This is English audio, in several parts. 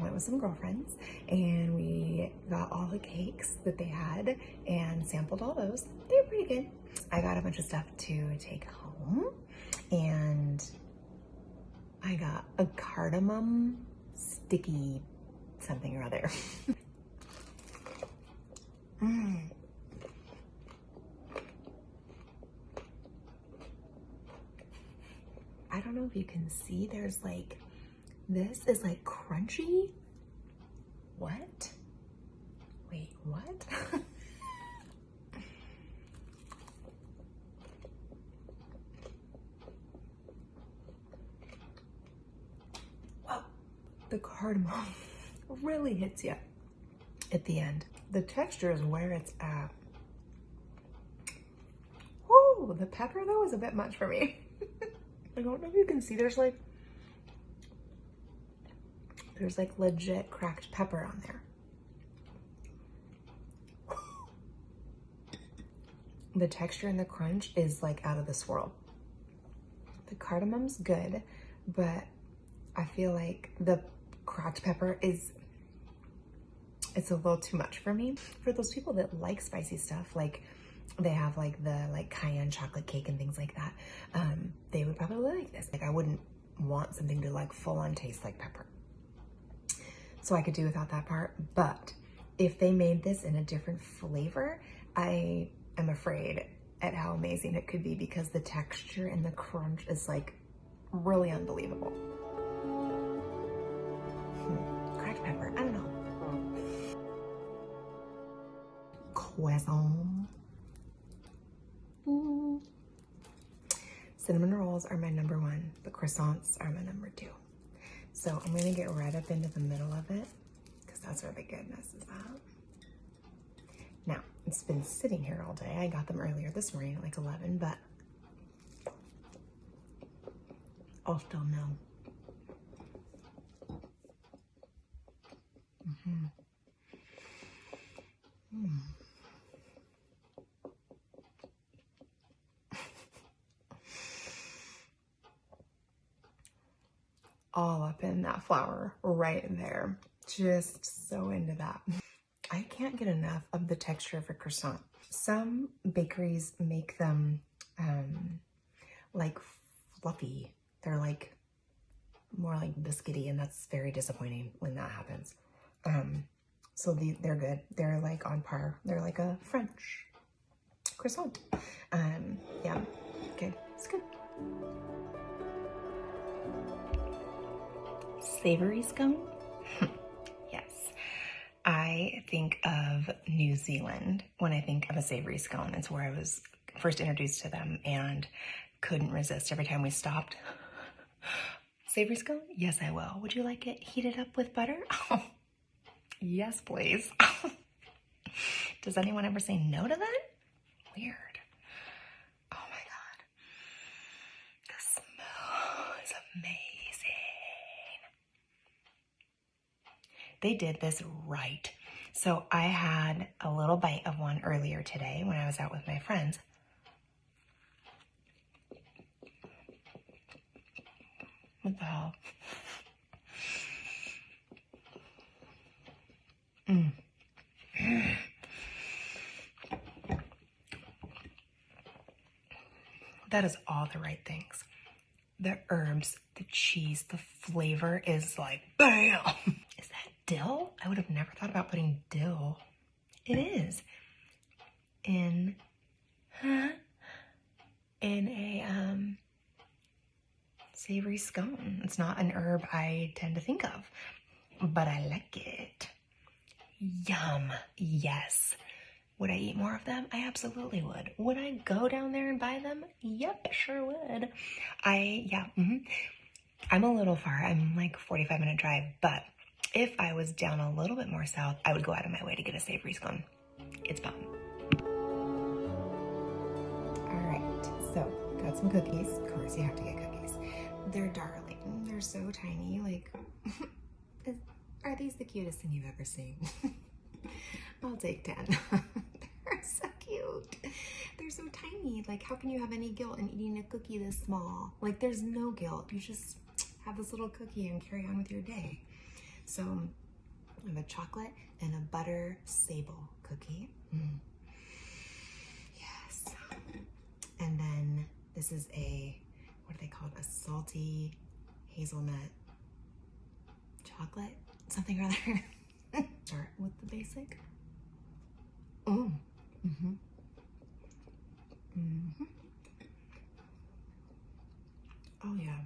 went with some girlfriends and we got all the cakes that they had and sampled all those. They were pretty good. I got a bunch of stuff to take home and I got a cardamom sticky something or other. I don't know if you can see, there's like, this is like crunchy. What? Wait, what? Wow, the cardamom really hits you at the end. The texture is where it's at. Whoa, the pepper though is a bit much for me. I don't know if you can see, there's like legit cracked pepper on there. The texture and the crunch is like out of this world. The cardamom's good, but I feel like the cracked pepper it's a little too much for me. For those people that like spicy stuff, like they have like the cayenne chocolate cake and things like that, they would probably like this. Like I wouldn't want something to like full on taste like pepper. So I could do without that part, but if they made this in a different flavor, I am afraid at how amazing it could be because the texture and the crunch is like really unbelievable. Cracked pepper, I don't know. Croissant. Cinnamon rolls are my number one, but croissants are my number two. So I'm gonna get right up into the middle of it because that's where the goodness is at. Now, it's been sitting here all day. I got them earlier this morning at like 11, but I'll still know. All up in that flour right there. Just so into that. I can't get enough of the texture of a croissant. Some bakeries make them like fluffy. They're like more like biscuity, and that's very disappointing when that happens. So they're good. They're like on par. They're like a French croissant. Yeah, good. It's good. Savory scone? Yes. I think of New Zealand when I think of a savory scone. It's where I was first introduced to them and couldn't resist every time we stopped. Savory scone? Yes, I will. Would you like it heated up with butter? Oh, yes, please. Does anyone ever say no to that? Weird. Oh my God. The smell is amazing. They did this right. So I had a little bite of one earlier today when I was out with my friends. What the hell? That is all the right things. The herbs, the cheese, the flavor is like, bam! Is that dill? I would have never thought about putting dill. It is. In a savory scone. It's not an herb I tend to think of, but I like it. Yum. Yes. Would I eat more of them? I absolutely would. Would I go down there and buy them? Yep, sure would. I'm a little far. I'm like 45-minute drive, but if I was down a little bit more south, I would go out of my way to get a savory scone. It's bomb. All right, so got some cookies. Of course, you have to get cookies. They're darling. They're so tiny. Like, are these the cutest thing you've ever seen? I'll take 10. They're so cute. They're so tiny. Like, how can you have any guilt in eating a cookie this small? Like, there's no guilt. You just have this little cookie and carry on with your day. So I have a chocolate and a butter Sable cookie. Yes. And then this is a, what do they call it? A salty hazelnut chocolate, something or other. Start with the basic. Oh. Oh yeah.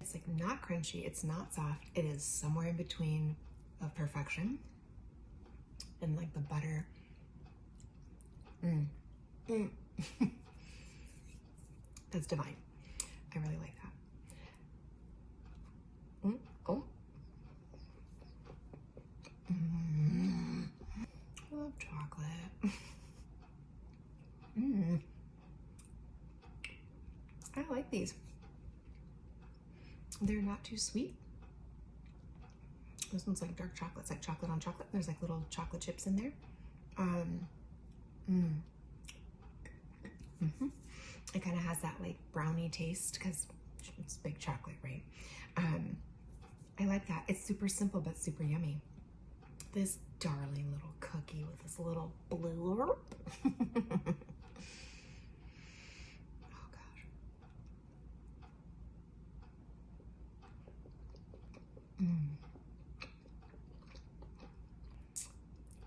It's like not crunchy, it's not soft. It is somewhere in between of perfection. And like the butter. That's divine. I really like that. Oh. I love chocolate. I like these. They're not too sweet. This one's like dark chocolate. It's like chocolate on chocolate. There's like little chocolate chips in there. It kind of has that like brownie taste because it's big chocolate, right? I like that. It's super simple but super yummy. This darling little cookie with this little blurb. Oh gosh.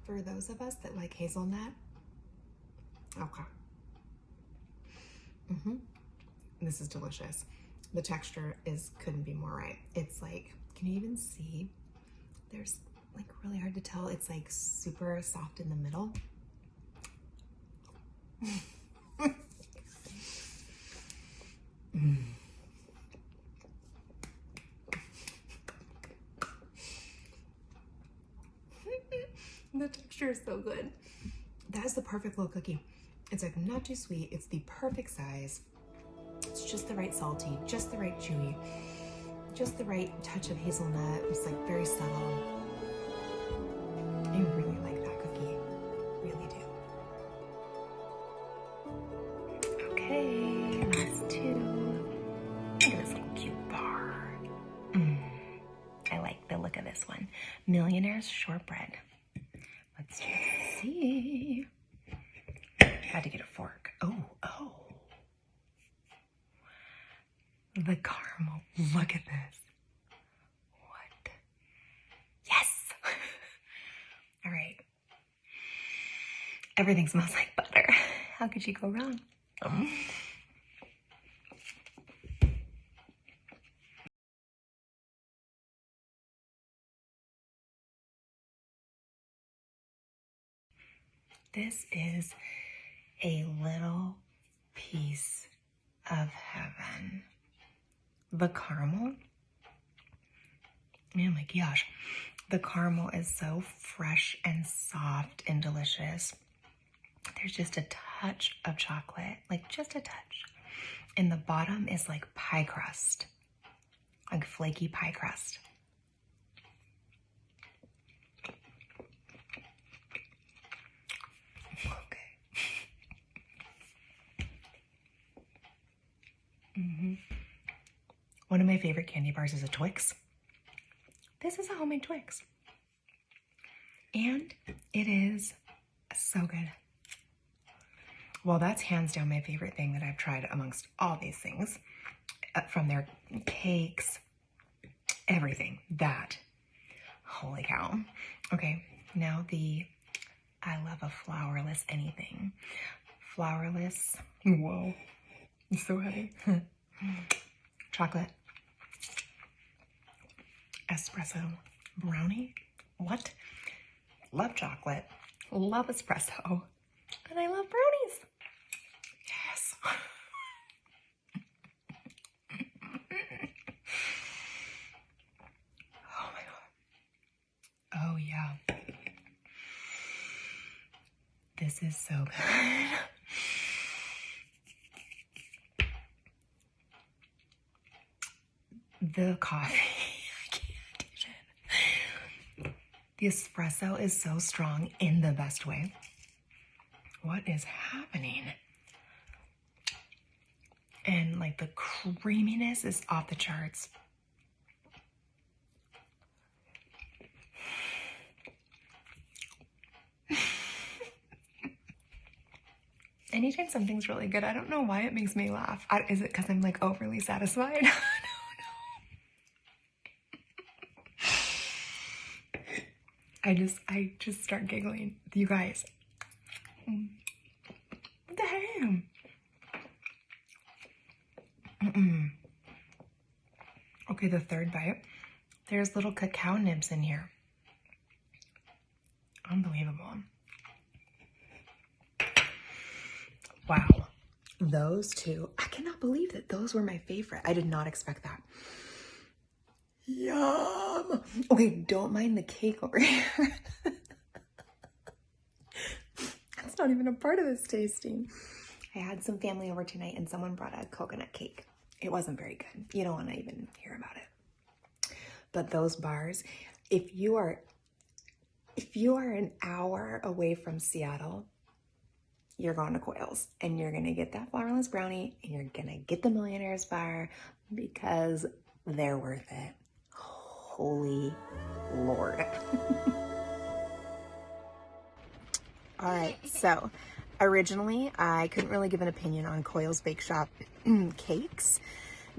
For those of us that like hazelnut, okay. This is delicious. The texture couldn't be more right. It's like, can you even see? There's like really hard to tell. It's like super soft in the middle. The texture is so good. That is the perfect little cookie. It's like not too sweet. It's the perfect size. It's just the right salty, just the right chewy, just the right touch of hazelnut. It's like very subtle. I really like that cookie. Really do. Okay, last two. Look at this little cute bar. I like the look of this one. Millionaires Shortbread. Let's just see. Had to get a fork. Oh. The caramel. Look at this. What? Yes! All right. Everything smells like butter. How could you go wrong? This is a little piece of heaven. The caramel, oh my gosh, the caramel is so fresh and soft and delicious. There's just a touch of chocolate, like just a touch. And the bottom is like pie crust, like flaky pie crust. One of my favorite candy bars is a Twix. This is a homemade Twix. And it is so good. Well, that's hands down my favorite thing that I've tried amongst all these things. From their cakes, everything. That. Holy cow. Okay, now I love a flourless anything. Flourless. Whoa. It's so heavy. Chocolate. Espresso. Brownie. What? Love chocolate. Love espresso. And I love brownies. Yes. Oh my God. Oh yeah. This is so good. The coffee, I can't even. The espresso is so strong in the best way. What is happening? And like the creaminess is off the charts. Anytime something's really good, I don't know why it makes me laugh. Is it because I'm like overly satisfied? I don't know. I just start giggling. You guys. What the hell? Okay, the third bite. There's little cacao nibs in here. Unbelievable. Wow. Those two, I cannot believe that those were my favorite. I did not expect that. Yum. Okay, don't mind the cake over here. That's not even a part of this tasting. I had some family over tonight and someone brought a coconut cake. It wasn't very good. You don't want to even hear about it. But those bars, if you are an hour away from Seattle, you're going to COYLE'S and you're going to get that flourless brownie and you're going to get the Millionaires bar because they're worth it. Holy Lord. All right, so originally I couldn't really give an opinion on COYLE'S Bake Shop cakes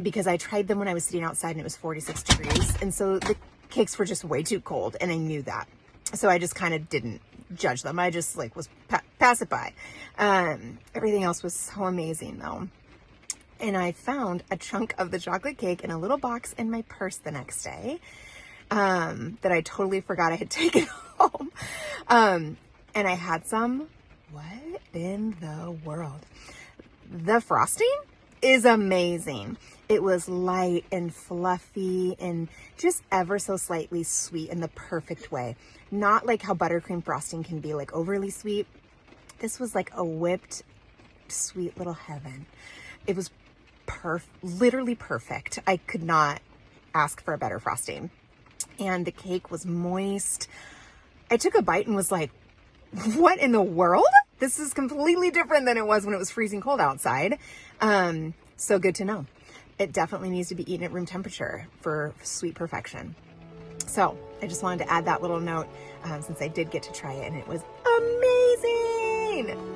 because I tried them when I was sitting outside and it was 46 degrees. And so the cakes were just way too cold and I knew that. So I just kind of didn't judge them. I just like was pass it by. Everything else was so amazing though. And I found a chunk of the chocolate cake in a little box in my purse the next day that I totally forgot I had taken home. And I had some. What in the world? The frosting is amazing. It was light and fluffy and just ever so slightly sweet in the perfect way. Not like how buttercream frosting can be like overly sweet. This was like a whipped sweet little heaven. It was literally perfect. I could not ask for a better frosting. And the cake was moist. I took a bite and was like, what in the world? This is completely different than it was when it was freezing cold outside. So good to know. It definitely needs to be eaten at room temperature for sweet perfection. So I just wanted to add that little note since I did get to try it and it was amazing.